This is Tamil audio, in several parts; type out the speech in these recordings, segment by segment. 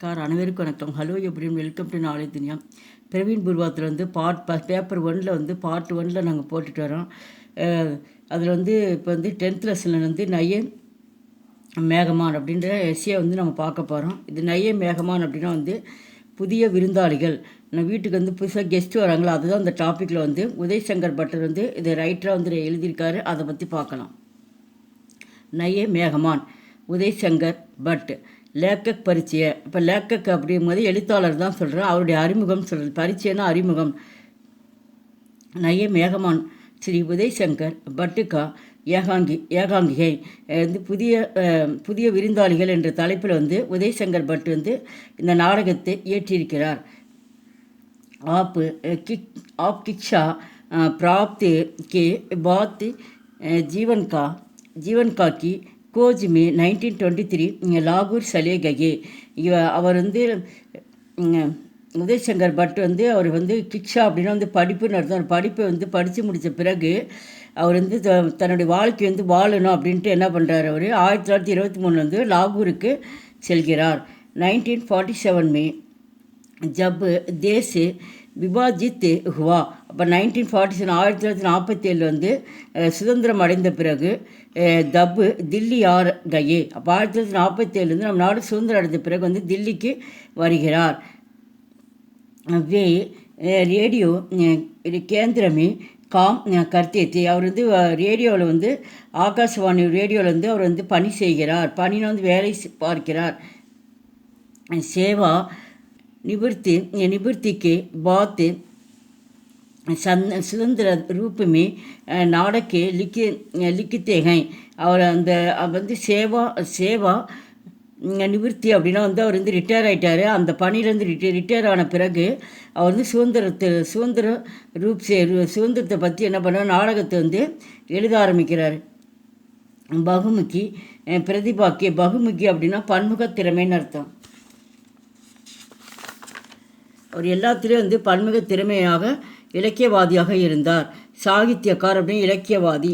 நமஸ்கார் அனைவருக்கும் வணக்கம். ஹலோ எப்படியும் வெல்கம் டு நாலேஜ் துனியா. பிரவீன் பூர்வாத்தில் வந்து பேப்பர் 1ல் வந்து பார்ட் 1ல் நாங்கள் போட்டுட்டு வரோம். அதில் வந்து இப்போ வந்து 10th லெசனில் வந்து நையே மேகமான் அப்படின்ற எஸ்ஸியை வந்து நம்ம பார்க்க போகிறோம். இது நையே மேகமான் அப்படின்னா வந்து புதிய விருந்தாளிகள், நம்ம வீட்டுக்கு வந்து புதுசாக கெஸ்ட்டு வராங்களோ அதுதான் அந்த டாப்பிக்கில் வந்து உதய்சங்கர் பட்டர் வந்து இதை ரைட்டராக வந்து எழுதியிருக்காரு. அதை பற்றி பார்க்கலாம். நையே மேகமான் உதய்சங்கர் பட் லேக்கக் பரிச்சய. இப்போ லேக்கக் அப்படிங்கும்போது எழுத்தாளர் தான் சொல்கிறேன், அவருடைய அறிமுகம் சொல்கிறது. பரிச்சயனா அறிமுகம். நையே மேகமான் ஸ்ரீ உதய்சங்கர் பட்டுக்கா ஏகாங்கிகை வந்து புதிய விருந்தாளிகள் என்ற தலைப்பில் வந்து உதய்சங்கர் பட் வந்து இந்த நாடகத்தை இயற்றியிருக்கிறார். आप किच्छा प्राप्त के बाद जीवन का की கோஜ் மே 1923 லாகூர் சலே கயே. அவர் வந்து உதய்சங்கர் பட் வந்து அவர் வந்து கிக்ஷா அப்படின்னா வந்து படிப்புன்னு அர்த்தம். படிப்பை வந்து படித்து முடித்த பிறகு அவர் வந்து தன்னுடைய வாழ்க்கை வந்து வாழணும் அப்படின்ட்டு என்ன பண்ணுறாரு, அவர் 1923 வந்து லாகூருக்கு செல்கிறார். 1947 மே ஜப் தேஸ் விபாஜித் ஹுவா. அப்போ 1947 வந்து சுதந்திரம் அடைந்த பிறகு தப்பு தில்லி கயே. அப்போ 1947 நம்ம நாடு சுதந்திரம் அடைந்த பிறகு வந்து தில்லிக்கு வருகிறார். வே ரேடியோ கேந்திரமே காம் கர்த்தேத்தி. அவர் வந்து ரேடியோவில் வந்து ஆகாசவாணி ரேடியோவில் வந்து அவர் வந்து பணி செய்கிறார். பணியில் வந்து வேலை பார்க்கிறார். சேவா निवृत्ति बात சுதந்திர ரூபமே நாடகே லிக்கித்தே हैं. அவர் அந்த வந்து சேவா நிவர்த்தி அப்படின்னா வந்து அவர் வந்து ரிட்டையர் ஆகிட்டார். அந்த பணியிலேருந்து ரிட்டையர் ஆன பிறகு அவர் வந்து சுதந்திரத்தை பற்றி என்ன பண்ணார், நாடகத்தை வந்து எழுத ஆரம்பிக்கிறார். பகுமுகி பிரதிபாக்கிய. பகுமுகி அப்படின்னா பன்முக திறமைன்னு அர்த்தம். அவர் எல்லாத்துலேயும் வந்து பன்முக திறமையாக இலக்கியவாதியாக இருந்தார். சாகித்யக்கார் அப்படின்னு இலக்கியவாதி.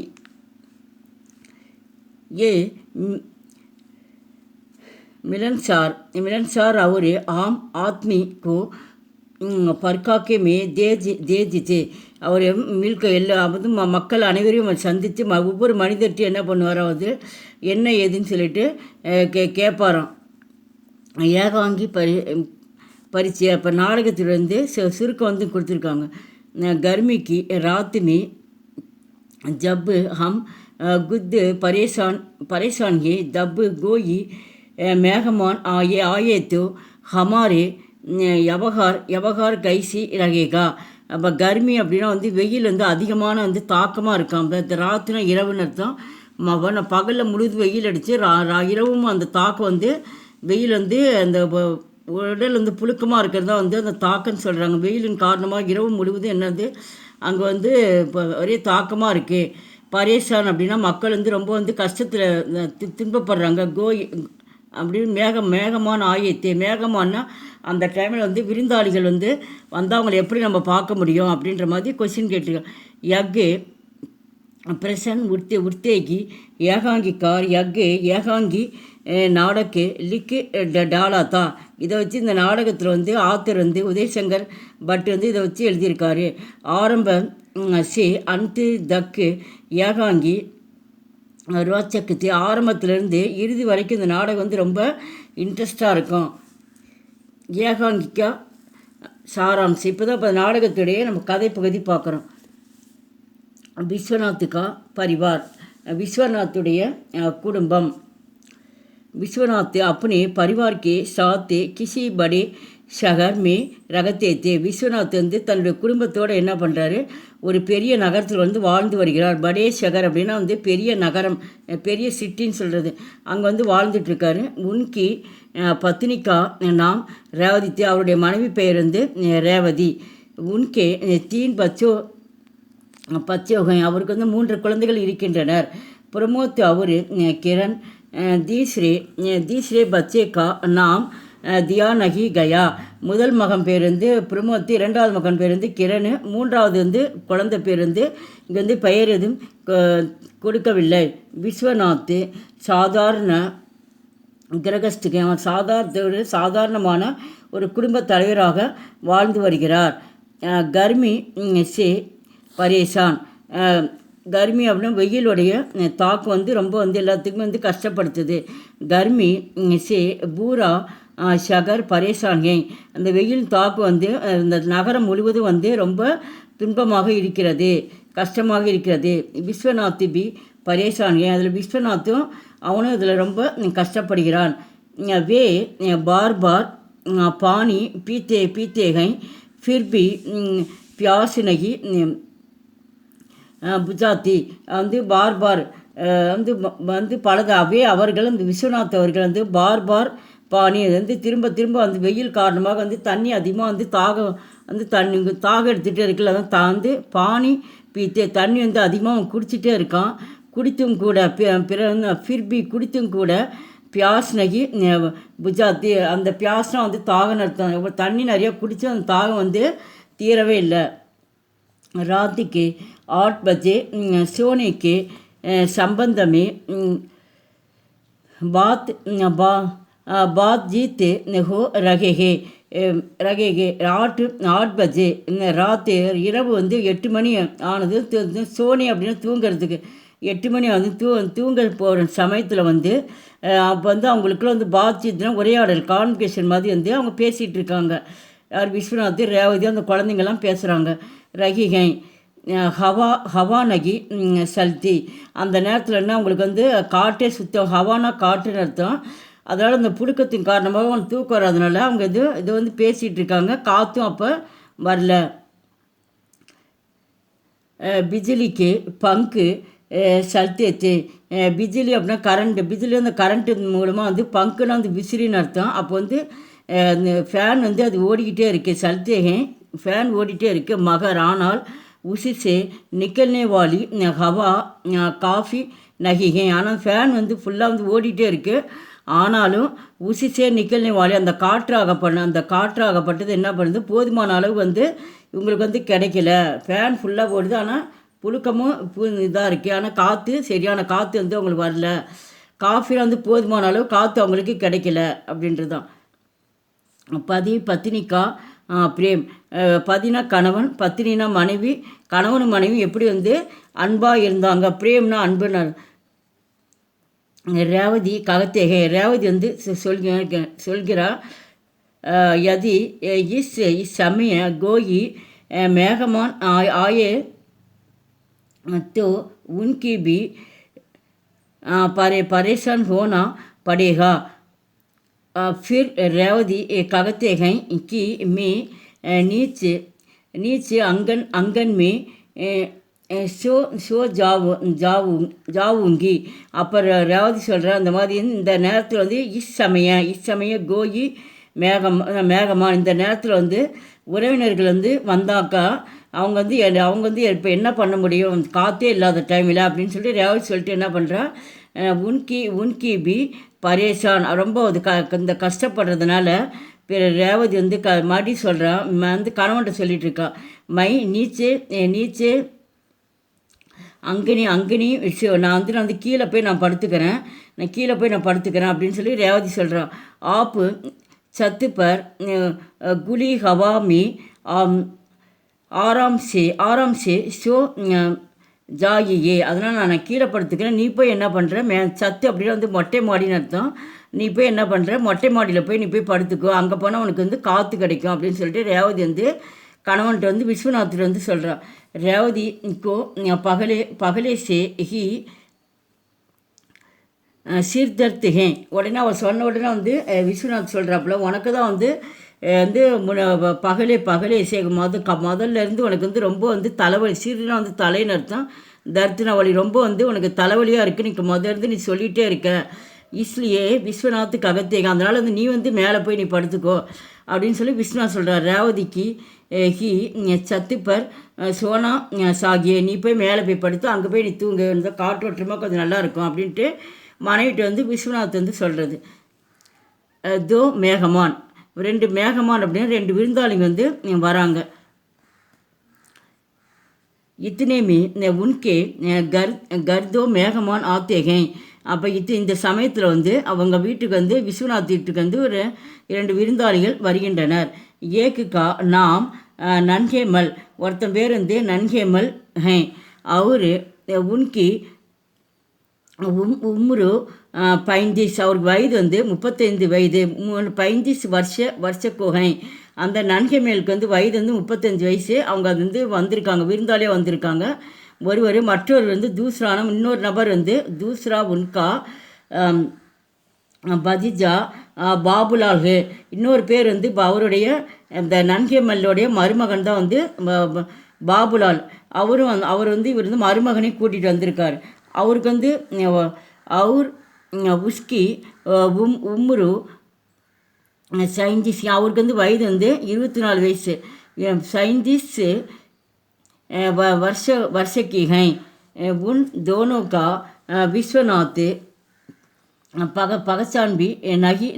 மிலன்சார் அவர் ஆம் ஆத்மி கோ பர்காக்கே மே தேஜித்து. அவர் வந்து மக்கள் அனைவரையும் சந்தித்து ஒவ்வொரு மனிதர்கிட்டையும் என்ன பண்ணுவாரோ வந்து என்ன ஏதுன்னு சொல்லிட்டு கேட்பாராம். ஏகாங்கி பரிச்சை. அப்போ நாடகத்திலிருந்து சுருக்கம் வந்து கொடுத்துருக்காங்க. கர்மிக்கு ராத்தினி ஜப் ஹம் குத் பரேசான் ஹே தப் கோயி மேகமான் ஆயே தோ ஹமாரே யவகார் கைசி ரகேகா. அப்போ கர்மி அப்படின்னா வந்து வெயில் வந்து அதிகமான வந்து தாக்கமாக இருக்காம். ராத்தினா இரவுன்னு அர்த்தம். பகலில் முழுது வெயில் அடித்து இரவும் அந்த தாக்கம் வந்து வெயில் வந்து அந்த உடல் வந்து புழுக்கமாக இருக்கிறதா வந்து அந்த தாக்கம்னு சொல்கிறாங்க. வெயிலின் காரணமாக இரவு முழுவதும் என்னது அங்கே வந்து இப்போ ஒரே தாக்கமாக இருக்குது. பரேசான் அப்படின்னா மக்கள் வந்து ரொம்ப வந்து கஷ்டத்தில் துன்பப்படுறாங்க. அப்படின்னு மேகமான ஆயத்தே. மேகமானா அந்த டைமில் வந்து விருந்தாளிகள் வந்து வந்தவங்களை எப்படி நம்ம பார்க்க முடியும் அப்படின்ற மாதிரி கொஸ்டின் கேட்டிருக்காங்க. யக்கு பிரசன் உர்த்தேகி ஏகாங்கிக்கார் ஏகாங்கி நாடக்கு லிக்கு டாலாத்தா. இதை வச்சு இந்த நாடகத்தில் வந்து ஆத்தர் வந்து உதய்சங்கர் பட் வந்து இதை வச்சு எழுதியிருக்காரு. ஆரம்ப சே அந்து தக்கு ஏகாங்கி ரோச்சக்கத்து. ஆரம்பத்திலேருந்து இறுதி வரைக்கும் இந்த நாடகம் வந்து ரொம்ப இன்ட்ரெஸ்டாக இருக்கும். ஏகாங்கிக்கா சாராம்சம். இப்போ தான் இப்போ நாடகத்துடைய நம்ம கதை பகுதி பார்க்குறோம். விஸ்வநாத்துக்கா பரிவார். விஸ்வநாத்துடைய குடும்பம். विश्वनाथ अपने परिवार के साथ किसी बड़े शहर में रहते थे. விஸ்வநாத் வந்து தன்னுடைய குடும்பத்தோடு என்ன பண்ணுறாரு, ஒரு பெரிய நகரத்தில் வந்து வாழ்ந்து வருகிறார். படே ஷகர் அப்படின்னா வந்து பெரிய நகரம், பெரிய சிட்டின்னு சொல்கிறது. அங்கே வந்து வாழ்ந்துட்டுருக்காரு. உன்கி பத்னிகா நாம் ரேவதி. அவருடைய மனைவி பெயர் வந்து ரேவதி. உன்கே தீன் பச்சோகை. அவருக்கு வந்து 3 குழந்தைகள் இருக்கின்றனர். பிரமோத் அவர் கிரண் தீஸ்ரே பச்சே கா நாம் தியா நகி கயா. முதல் மகன் பேர் வந்து பிரமோத், 2வது மகன் பேர் வந்து கிரண், 3வது வந்து குழந்தை பேர் வந்து இங்கே வந்து பெயர் எதுவும் கொடுக்கவில்லை. விஸ்வநாத் சாதாரண கிரகஸ்துக்கு அவன் சாதாரணமான ஒரு குடும்ப தலைவராக வாழ்ந்து வருகிறார். கர்மி சே பரேஷான். கர்மி அப்படின்னா வெயிலுடைய தாக்கம் ரொம்ப எல்லாத்துக்குமே கஷ்டப்படுத்துது. கர்மி சே பூரா ஷகர் பரேஷான்கை. அந்த வெயில் தாக்கம் இந்த நகரம் முழுவதும் ரொம்ப துன்பமாக இருக்கிறது, கஷ்டமாக இருக்கிறது. விஸ்வநாத் பி பரேஷான்கை. அதில் விஸ்வநாத்தும் அவனும் இதில் ரொம்ப கஷ்டப்படுகிறான். வே பார் பார் பானி பீத்தேகை ஃபிர்பி பியாசினகி புஜாத்தி. பார் பார் பலதாவே அவர்கள் விஸ்வநாத் அவர்கள் பார் பார் பானி திரும்ப திரும்ப வெயில் காரணமாக தண்ணி அதிகமாக தாகம் எடுத்துகிட்டே இருக்குல்ல. அதான் பானி பீத்தே தண்ணி அதிகமாக குடிச்சிட்டே இருக்கான். குடித்தும் கூட ஃபிர்பி குடித்தும் கூட பியாஸ்னகி புஜாத்தி. அந்த பியாஸ்னா தாகம் அர்த்தம். தண்ணி நிறையா குடித்து அந்த தாகம் தீரவே இல்லை. ராத்திக்கு 8 बजे सोने के संबंध में बातचीत हो रहे हैं. 8 बजे ராத்து இரவு 8 மணி ஆனது. சோனி அப்படின்னா தூங்கிறதுக்கு 8 மணி தூங்க போகிற சமயத்தில் அப்போ அவங்களுக்குள்ள பாத்சீத்னா உரையாடல் கான்வர்சேஷன் மாதிரி அவங்க பேசிகிட்டு இருக்காங்க. யார்? விஸ்வநாத், ரேவதி, அந்த குழந்தைங்கள்லாம் பேசுகிறாங்க. ரகிகை ஹவானகி சல்தி. அந்த நேரத்தில் அவங்களுக்கு காற்றே சுத்தம். ஹவானா காற்றுன்னு அர்த்தம். அதனால் அந்த புழுக்கத்தின் காரணமாக அவங்க தூக்கம் வராதனால அவங்க இது பேசிகிட்டு இருக்காங்க. காற்றும் அப்போ வரல. பிஜிலிக்கு பங்கு சல்தேத்து. பிஜிலி அப்படின்னா கரண்ட்டு. பிஜிலி அந்த கரண்ட்டு மூலமாக பங்குன்னா விசிறின்னு அர்த்தம். அப்போ இந்த ஃபேன் அது ஓடிக்கிட்டே இருக்குது. சல்தேகை ஃபேன் ஓடிட்டே இருக்குது. மகர் ஆனால் உசிசே நிக்கல்னே வாலி ஹவா காஃபி நகிகை. ஆனால் ஃபேன் ஃபுல்லாக ஓடிட்டே இருக்குது. ஆனாலும் உசிசே நிக்கல்னே வாலி அந்த காற்றாகப்பட்டது என்ன பண்ணுது? போதுமான அளவு இவங்களுக்கு கிடைக்கல. ஃபேன் ஃபுல்லாக ஓடுது, ஆனால் புழுக்கமும் இதாக இருக்குது. ஆனால் காற்று சரியான காற்று அவங்களுக்கு வரல. காஃபியில் போதுமான அளவு காற்று அவங்களுக்கு கிடைக்கல அப்படின்றது தான். பத்தினிக்கா பிரேம். பதினா கணவன், பத்தினா மனைவி. கணவனும் மனைவி எப்படி அன்பாக இருந்தாங்க. பிரேம்னா அன்புன்னு. ரேவதி ககத்தேகை. ரேவதி சொல்கிறா யதி இஸ் சமய கோயி மேகமான் ஆயே तो उनकी भी परेशान होना पड़ेगा. फिर रेवती कहते हैं कि मैं नीचे आंगन में सो जाऊंगी. அப்புறம் ரேவதி சொல்கிற அந்த மாதிரி இந்த நேரத்தில் இச்சமய கோயி மேகமா. இந்த நேரத்தில் உறவினர்கள் வந்தாக்கா அவங்க இப்போ என்ன பண்ண முடியும், காற்றே இல்லாத டைமில் அப்படின்னு சொல்லிட்டு ரேவதி சொல்லிட்டு என்ன பண்ணுறா, உன்கி பி பரேஷான். ரொம்ப இந்த கஷ்டப்படுறதுனால ரேவதி மடி சொல்கிறா. கணவன்கிட்ட சொல்லிட்டு இருக்கா. நீச்சே அங்கனி நான் கீழே போய் நான் படுத்துக்கிறேன் அப்படின்னு சொல்லி ரேவதி சொல்கிறான். ஆப்பு சத்து பர் குலி ஹவாமி ஆராம் சே ஷோ ஜாயியே. அதனால் நான் கீழே படுத்துக்கிறேன், நீ போய் என்ன பண்ணுற சத்து அப்படின்னா மொட்டை மாடின்னு அர்த்தம். நீ போய் என்ன பண்ணுற, மொட்டை மாடியில் போய் நீ போய் படுத்துக்கோ, அங்கே போனால் உனக்கு காற்று கிடைக்கும் அப்படின்னு சொல்லிட்டு ரேவதி கணவன்கிட்ட விஸ்வநாத்திட்ட சொல்கிறான். ரேவதிக்கோ பகலே சே ஹி சீர்தர்த்துகேன். உடனே அவள் சொன்ன உடனே விஸ்வநாத் சொல்கிறாப்புல, உனக்கு தான் பகலே சே முதல்ல இருந்து உனக்கு ரொம்ப தலைவலி. சீர்னா தலைன்னு அர்த்தம். தர்த்துனா வலி. ரொம்ப உனக்கு தலைவலியாக இருக்குது, நீ முதல்ல இருந்து நீ சொல்லிகிட்டே இருக்க. இஸ்லியே விஸ்வநாத்துக்கு அகத்தேங்க. அதனால் நீ மேலே போய் நீ படுத்துக்கோ அப்படின்னு சொல்லி விஸ்வநாத் சொல்கிறார். ரேவதிக்கு ஹி சத்துப்பர் சோனா சாகியே, நீ போய் மேலே போய் படுத்து அங்கே போய் நீ தூங்க, இந்த காற்றோட்டமாக கொஞ்சம் நல்லா இருக்கும் அப்படின்ட்டு மனைவிட்டு விஸ்வநாத் சொல்கிறது. தோ மேகமான். 2 மேகமான் அப்படின்னு 2 விருந்தாளிங்க வராங்க. इतने में उनके घर 2 मेहमान आते हैं. அப்போ இந்த சமயத்தில் வந்து அவங்க வீட்டுக்கு வந்து விஸ்வநாத் வீட்டுக்கு வந்து ஒரு 2 விருந்தாளிகள் வருகின்றனர். ஏக்குக்கா நாம் நன்கேமல், ஒருத்தன் பேர் வந்து நன்கேமல் ஹே, அவரு உன்கி உம்ரு 35, அவருக்கு வயது வந்து 35 வயது, 35 வருஷ கோகை. அந்த நன்கேமேலுக்கு வந்து வயது வந்து 35 வயசு. அவங்க அது வந்து வந்திருக்காங்க, விருந்தாளியாக வந்திருக்காங்க. மற்றொரு வந்து தூஸ்ரான இன்னொரு நபர் வந்து தூஸ்ரா உன்கா பதிஜா பாபுலால் ஹே. இன்னொரு பேர் வந்து அவருடைய இந்த நன்கேமல்லுடைய மருமகன் தான் வந்து பாபுலால். அவர் வந்து இவர் வந்து மருமகனை கூட்டிகிட்டு வந்திருக்கார். அவருக்கு வந்து அவர் உஸ்கி உம்ரு 37, அவருக்கு வந்து வயது வந்து 24 வயசு. 37 वर्ष की हैं. उन दोनों का विश्वनाथ பகச்சான்பி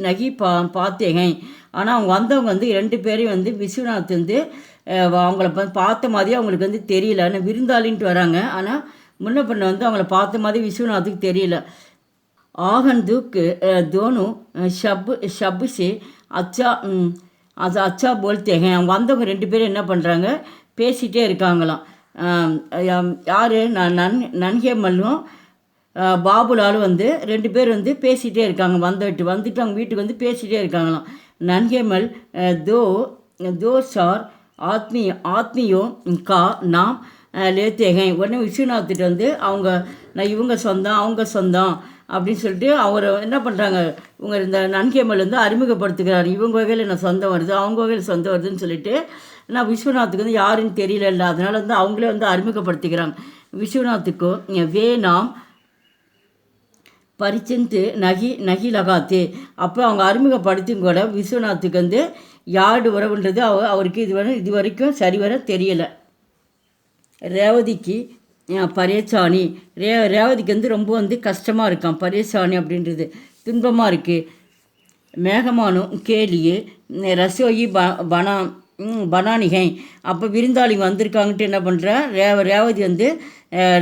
நகி பார்த்தே हैं. ஆனால் அவங்க வந்தவங்க வந்து 2 பேரையும் வந்து விஸ்வநாத் வந்து அவங்கள பார்த்த மாதிரி அவங்களுக்கு வந்து தெரியல. ஆனால் விருந்தாளின்ட்டு வராங்க, ஆனால் முன்ன பண்ண வந்து அவங்கள பார்த்த மாதிரி விஸ்வநாத்துக்கு தெரியல. ஆகந்துக்கு தோனும் ஷப்பு சே அச்சா அது அச்சா போல்தேங்க. அவங்க வந்தவங்க 2 பேரும் என்ன பண்ணுறாங்க, பேசிகிட்டே இருக்காங்களாம். யார் நன்கேமல்லும் பாபுலாலும் வந்து 2 பேர் வந்து பேசிகிட்டே இருக்காங்க. வந்துட்டு அவங்க வீட்டுக்கு வந்து பேசிகிட்டே இருக்காங்களாம். நன்கேமல் தோ சார் ஆத்மியோ கா நாம் லேத்தேங்க. உடனே விஸ்வநாத்துட்டு வந்து இவங்க சொந்தம் அவங்க சொந்தம் அப்படின்னு சொல்லிட்டு அவர் என்ன பண்ணுறாங்க, இவங்க இந்த நன்கேமல் வந்து அறிமுகப்படுத்துகிறார். இவங்க வகையில் நான் சொந்தம் வருது, அவங்க வகையில் சொந்தம் வருதுன்னு சொல்லிட்டு நான் விஸ்வநாத்துக்கு வந்து யாருன்னு தெரியல, அதனால் வந்து அவங்களே வந்து அறிமுகப்படுத்திக்கிறாங்க. விஸ்வநாத்துக்கும் வே நாம் பரிச்சந்து நகி லகாத்து. அப்போ அவங்க அறிமுகப்படுத்தியும் கூட விஸ்வநாத்துக்கு வந்து யாரு உறவுன்றது அவருக்கு இது வரைக்கும் சரிவர தெரியலை. ரேவதிக்கு பரேசானி, ரேவதிக்கு வந்து ரொம்ப வந்து கஷ்டமாக இருக்கான். பரேசானி அப்படின்றது துன்பமாக இருக்குது. மேகமானும் கேலியே ரசோயி பனானிகை. அப்போ விருந்தாளிங்க வந்திருக்காங்கன்ட்டு என்ன பண்ணுறா, ரேவதி வந்து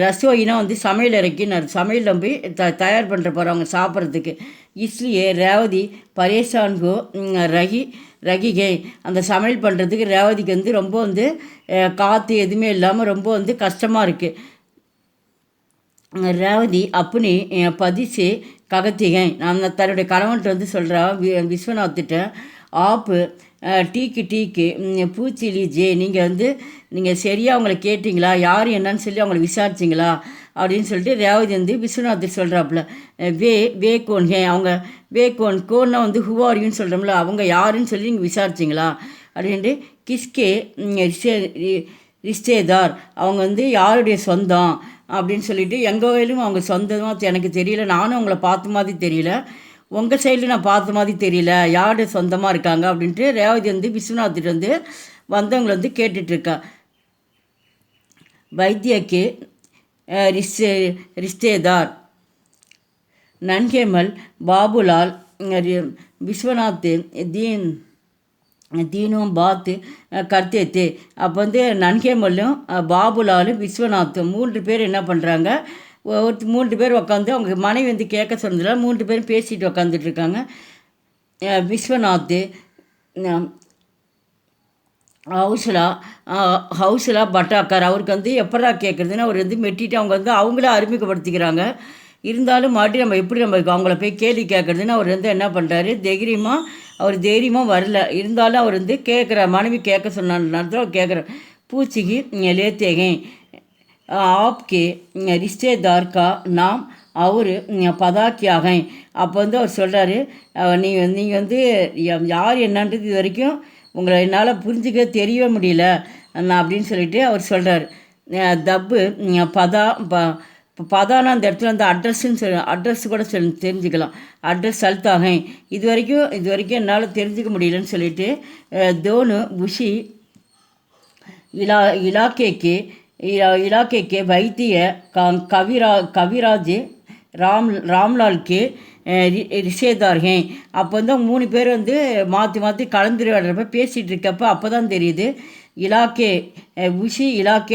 ரசோயினா வந்து சமையல் சமையலில் போய் தயார் பண்ணுற போகிறவங்க சாப்பிட்றதுக்கு. இஸ்லியே ரேவதி பரேசான்கோ ரகிகை. அந்த சமையல் பண்ணுறதுக்கு ரேவதிக்கு வந்து ரொம்ப வந்து காற்று எதுவுமே இல்லாமல் ரொம்ப வந்து கஷ்டமாக இருக்குது. ரேவதி அப்படி பதிசே ககத்திகை. நான் தன்னுடைய கணவன்ட்டு வந்து சொல்கிறா விஸ்வநாத்திட்ட, ஆப்பு டீக்கு பூச்சிலி ஜே, நீங்கள் சரியாக அவங்கள கேட்டிங்களா, யார் என்னன்னு சொல்லி அவங்கள விசாரிச்சிங்களா அப்படின்னு சொல்லிட்டு ரேவதி வந்து விஸ்வநாத்துக்கு சொல்கிறாப்புல. வே கோன் ஹே, அவங்க கோன்னா வந்து ஹூவாரின்னு சொல்கிறோம்ல, அவங்க யாருன்னு சொல்லி நீங்கள் விசாரிச்சிங்களா அப்படின்ட்டு. கிஸ்கே ரிஷ்டேதார், அவங்க வந்து யாருடைய சொந்தம் அப்படின்னு சொல்லிட்டு, எங்கள் வகையிலும் அவங்க சொந்தமாக எனக்கு தெரியல, நானும் அவங்கள பார்த்த மாதிரி தெரியல, உங்கள் சைடில் நான் பார்த்த மாதிரி தெரியல, யார் சொந்தமாக இருக்காங்க அப்படின்ட்டு ரேவதி வந்து விஸ்வநாத்திட்டு வந்து வந்தவங்களை வந்து கேட்டுட்ருக்கா. வைத்தியக்கு ரிஷ்டேதார் நன்கேமல் பாபுலால் விஸ்வநாத் தீனும் பாத்து கர்த்தேத்து. அப்போ வந்து நன்கேமல்லும் பாபுலாலும் விஸ்வநாத்தும் 3 பேர் என்ன பண்ணுறாங்க, 3 பேர் உட்காந்து அவங்க மனைவி வந்து கேட்க சொன்னதில்ல, 3 பேரும் பேசிட்டு உட்காந்துட்ருக்காங்க. விஸ்வநாத் ஹவுஸ்லா பட்டாக்கார், அவருக்கு வந்து எப்படா கேட்குறதுன்னு அவர் வந்து மெட்டிட்டு அவங்க வந்து அவங்கள அறிமுகப்படுத்திக்கிறாங்க. இருந்தாலும் மாட்டி நம்ம எப்படி அவங்கள போய் கேள்வி கேட்குறதுன்னு அவர் வந்து என்ன பண்ணுறாரு, தைரியமாக வரல. இருந்தாலும் அவர் வந்து மனைவி கேட்க சொன்னான்னு அவர் கேட்குற. பூச்சிக்கு லேத்தேகை ஆப்கே ரிஷ்டேதார் கா நாம் அவர் பதாக்கியாக. அப்போ வந்து அவர் சொல்கிறாரு, நீங்கள் வந்து யார் என்னன்றது இது வரைக்கும் உங்களை என்னால் புரிஞ்சுக்க தெரியவே முடியல அப்படின்னு சொல்லிட்டு அவர் சொல்கிறார். தப்பு பதானா அந்த இடத்துல வந்து அட்ரஸ் கூட தெரிஞ்சுக்கலாம். அட்ரஸ் சல்தாக இது வரைக்கும் என்னால் தெரிஞ்சுக்க முடியலன்னு சொல்லிட்டு தோனு புஷி इलाके के वैद्य कविराज ராம்லால் கே ரிஷேதார் ஹே. அப்போ வந்து 3 பேர் வந்து மாற்றி கலந்துரையாடுறப்ப பேசிகிட்டு இருக்கப்போ அப்போ தான் தெரியுது, இலாக்கே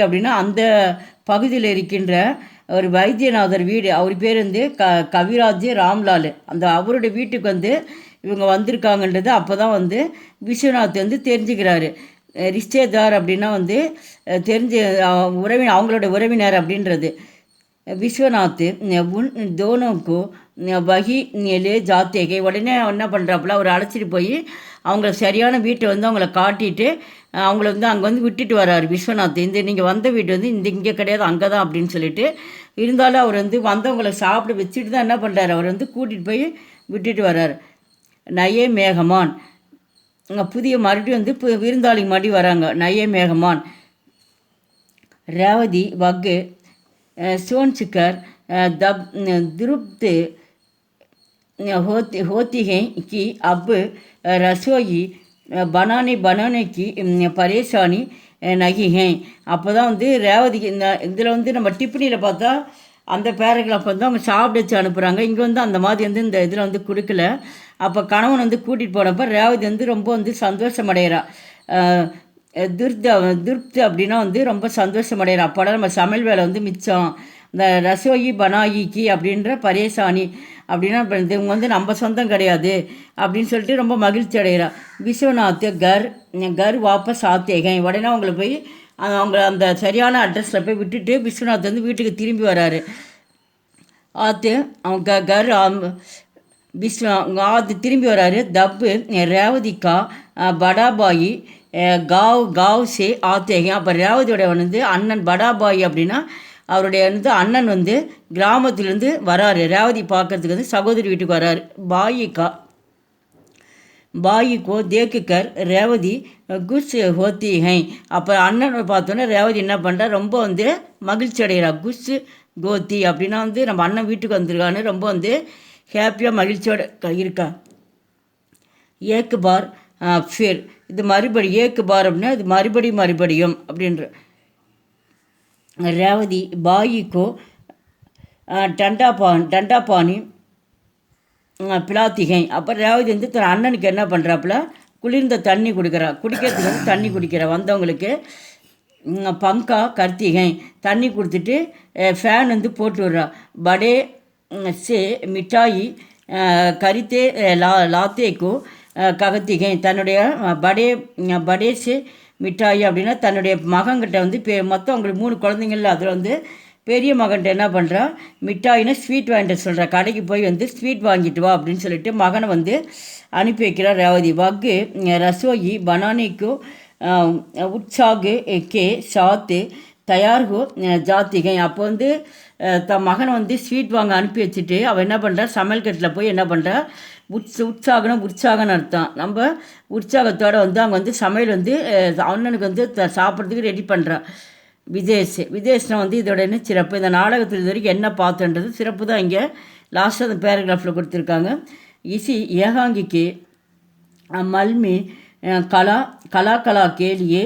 அப்படின்னா அந்த பகுதியில் இருக்கின்ற ஒரு வைத்தியநாதர் வீடு, அவர் பேர் வந்து கவிராஜ் ராம்லால். அந்த அவருடைய வீட்டுக்கு வந்து இவங்க வந்திருக்காங்கன்றது அப்போ தான் வந்து விஸ்வநாத் வந்து தெரிஞ்சுக்கிறாரு. ரிஷ்டேதார் அப்படின்னா வந்து தெரிஞ்ச அவங்களோட உறவினர் அப்படின்றது. விஸ்வநாத் உன் தோனோக்கு வகி லே ஜாத்தேகை உடனே என்ன பண்ணுறாப்புல அவர் அழைச்சிட்டு போய் அவங்கள சரியான வீட்டை வந்து அவங்கள காட்டிட்டு அவங்கள வந்து அங்கே வந்து விட்டுட்டு வர்றாரு விஸ்வநாத். நீங்கள் வந்த வீடு வந்து இங்கே கிடையாது, அங்கே தான் அப்படின்னு சொல்லிட்டு. இருந்தாலும் அவர் வந்து வந்தவங்களை சாப்பிட வச்சுட்டு தான் என்ன பண்ணுறாரு, அவர் வந்து கூட்டிகிட்டு போய் விட்டுட்டு வர்றாரு. நயே மேகமான் புதிய மறுபடியும் வந்து விருந்தாளி மறுபடியும் வராங்க. நயே மேகமான் ரேவதி வக்கு सोनचिकर दब द्रुप्त होती हैं कि अब रसोई बनाने की परेशानी नहीं है. அப்போ தான் வந்து ரேவதிக்கு இதில் வந்து நம்ம டிப்னியில் பார்த்தா அந்த பேராகிராஃப் வந்து அவங்க சாப்பிட வச்சு அனுப்புகிறாங்க. இங்கே வந்து அந்த மாதிரி வந்து இந்த இதில் வந்து கொடுக்கல. அப்போ கணவன் வந்து கூட்டிகிட்டு போனப்போ ரேவதி வந்து ரொம்ப வந்து சந்தோஷமடைகிறா. திருப்தி அப்படின்னா வந்து ரொம்ப சந்தோஷமடைகிறா. அப்போலாம் நம்ம சமையல் வேலை வந்து மிச்சம். இந்த ரசோயி பனாயிக்கி அப்படின்ற பரேசானி அப்படின்னா இவங்க வந்து நம்ம சொந்தம் கிடையாது அப்படின்னு சொல்லிட்டு ரொம்ப மகிழ்ச்சி அடைகிறா. விஸ்வநாத் கர் வாபஸ் ஆத்தேகன் உடனே அவங்களை போய் அவங்க அந்த சரியான அட்ரஸில் போய் விட்டுட்டு விஸ்வநாத் வந்து வீட்டுக்கு திரும்பி வராரு. ஆத்து அவங்க அது திரும்பி வராரு. தப்பு ரேவதிக்கா படாபாயி காவ் சே ஆத்தேகன். அப்போ ரேவதியோட வந்து அண்ணன் படாபாயி அப்படின்னா அவருடைய வந்து அண்ணன் வந்து கிராமத்திலேருந்து வராரு ரேவதி பார்க்கறதுக்கு வந்து சகோதரி வீட்டுக்கு வராரு. பாயிக்கோ தேக்குக்கர் ரேவதி குஷ் ஹோத்தி ஹை. அப்போ அண்ணனை பார்த்தோன்னே ரேவதி என்ன பண்ணுறா, ரொம்ப வந்து மகிழ்ச்சி அடைகிறா. குஷ் கோத்தி அப்படின்னா வந்து நம்ம அண்ணன் வீட்டுக்கு வந்திருக்கான்னு ரொம்ப வந்து ஹாப்பியாக மகிழ்ச்சியோட இருக்கா. ஏக்கு பார் ஃபிர் இது மறுபடி ஏக்கு பார் அப்படின்னா இது மறுபடியும் அப்படின்ற. ரேவதி பாயிக்கோ டண்டாபானி பிளாத்திகை. அப்போ ரேவதி வந்து தன் அண்ணனுக்கு என்ன பண்ணுறாப்புல குளிர்ந்த தண்ணி கொடுக்குறா. குடிக்கிறதுக்கு வந்து தண்ணி குடிக்கிறா. வந்தவங்களுக்கு பங்கா கர்த்திகை தண்ணி கொடுத்துட்டு ஃபேன் வந்து போட்டு விட்றா. படே சே மிட்டாயி கரித்தே லாத்தேக்கோ ககத்திகை தன்னுடைய படேசே மிட்டாயி அப்படின்னா தன்னுடைய மகன்கிட்ட வந்து மொத்தம் அவங்களுக்கு 3 குழந்தைங்கள அதில் வந்து பெரிய மகன்கிட்ட என்ன பண்ணுறா, மிட்டாயின்னு ஸ்வீட் வாங்கிட்டு சொல்கிறா. கடைக்கு போய் வந்து ஸ்வீட் வாங்கிட்டு வா அப்படின்னு சொல்லிட்டு மகனை வந்து அனுப்பி வைக்கிறா ரேவதி. வக்கு ரசோயி பனானிக்கு உற்சாகு கே சாத்து தயார்கோ ஜாத்திகை. அப்போ வந்து தன் மகனை வந்து ஸ்வீட் வாங்க அனுப்பி வச்சுட்டு அவள் என்ன பண்ணுறா, சமையல் கட்டில் போய் என்ன பண்ணுறா, உற்சாகம்னு அர்த்தம். நம்ம உற்சாகத்தோடு வந்து அவங்க வந்து சமையல் வந்து அண்ணனுக்கு வந்து சாப்பிட்றதுக்கு ரெடி பண்ணுறான். விதேஷ்னா வந்து இதோட என்ன சிறப்பு, இந்த நாடகத்தில் இது வரைக்கும் என்ன பார்த்தோன்றது சிறப்பு தான் இங்கே லாஸ்ட்டாக அந்த பேராகிராஃபில் கொடுத்துருக்காங்க. இசி ஏகாங்கிக்கு மல்மி கலா கேலியே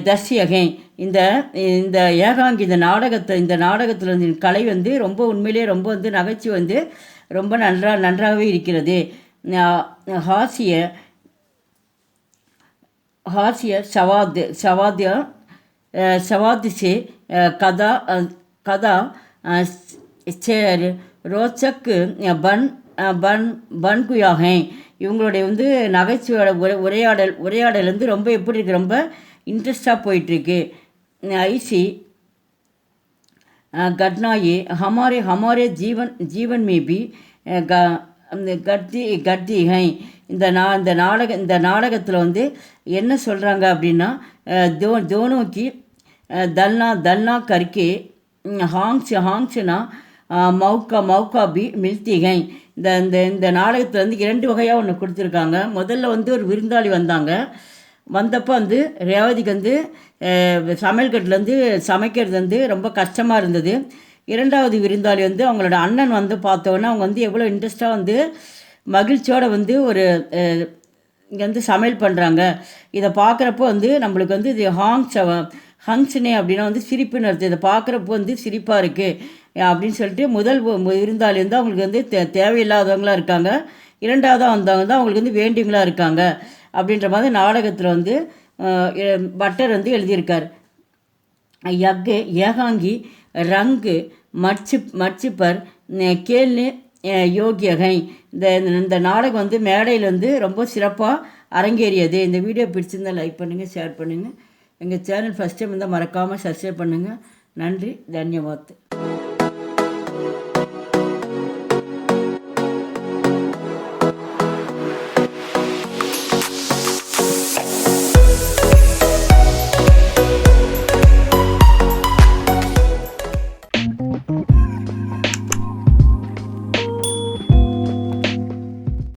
தஸ்யகை. இந்த ஏகாங்கி இந்த நாடகத்தில் வந்து கலை வந்து ரொம்ப உண்மையிலே ரொம்ப வந்து நகைச்சுவை வந்து ரொம்ப நன்றாகவே இருக்கிறது. ஹாசிய சவாத் சே கதா ரோச்சக் பன்குயாகை. இவங்களுடைய வந்து நகைச்சுவையோட உரையாடல் வந்து ரொம்ப எப்படி இருக்குது, ரொம்ப இன்ட்ரெஸ்டாக போயிட்டுருக்கு. ஐசி घटनाएं हमारे जीवन में भी கத்தி ஹை. இந்த நாடகத்தில் வந்து என்ன சொல்கிறாங்க அப்படின்னா, தோனோக்கி दलना करके ஹாங்ஸ்னா மௌக்கா பி மில்தி ஹை. இந்த நாடகத்தில் வந்து 2 வகையாக ஒன்று கொடுத்துருக்காங்க. முதல்ல வந்து ஒரு விருந்தாளி வந்தப்போ வந்து ரேவதிக்கு வந்து சமையல் கட்டிலேருந்து சமைக்கிறது வந்து ரொம்ப கஷ்டமாக இருந்தது. 2வது விருந்தாளி வந்து அவங்களோட அண்ணன் வந்து பார்த்தோன்னா அவங்க வந்து எவ்வளோ இன்ட்ரெஸ்ட்டாக வந்து மகிழ்ச்சியோடு வந்து ஒரு இங்கே வந்து சமையல் பண்ணுறாங்க. இதை பார்க்குறப்போ வந்து நம்மளுக்கு வந்து இது ஹங்ஸ்னே அப்படின்னா வந்து சிரிப்புன்னு அர்த்தம். இதை பார்க்குறப்போ வந்து சிரிப்பாக இருக்குது அப்படின்னு சொல்லிட்டு முதல் விருந்தாளி வந்து அவங்களுக்கு வந்து தேவையில்லாதவங்களாக இருக்காங்க. 2வதாக வந்தவங்க தான் அவங்களுக்கு வந்து வேண்டியவங்களாக இருக்காங்க அப்படின்ற மாதிரி நாடகத்தில் வந்து பட்டர் வந்து எழுதியிருக்கார். ஏகாங்கி ரங்கு மர்ச்சிப்பர் கேள்னு யோகியகை. இந்த நாடகம் வந்து மேடையில் வந்து ரொம்ப சிறப்பாக அரங்கேறியது. இந்த வீடியோ பிடிச்சிருந்தால் லைக் பண்ணுங்கள், ஷேர் பண்ணுங்கள். எங்கள் சேனல் ஃபஸ்ட் டைம் இருந்தால் மறக்காமல் சப்ஸ்கிரைப் பண்ணுங்கள். நன்றி, தன்யவாத்.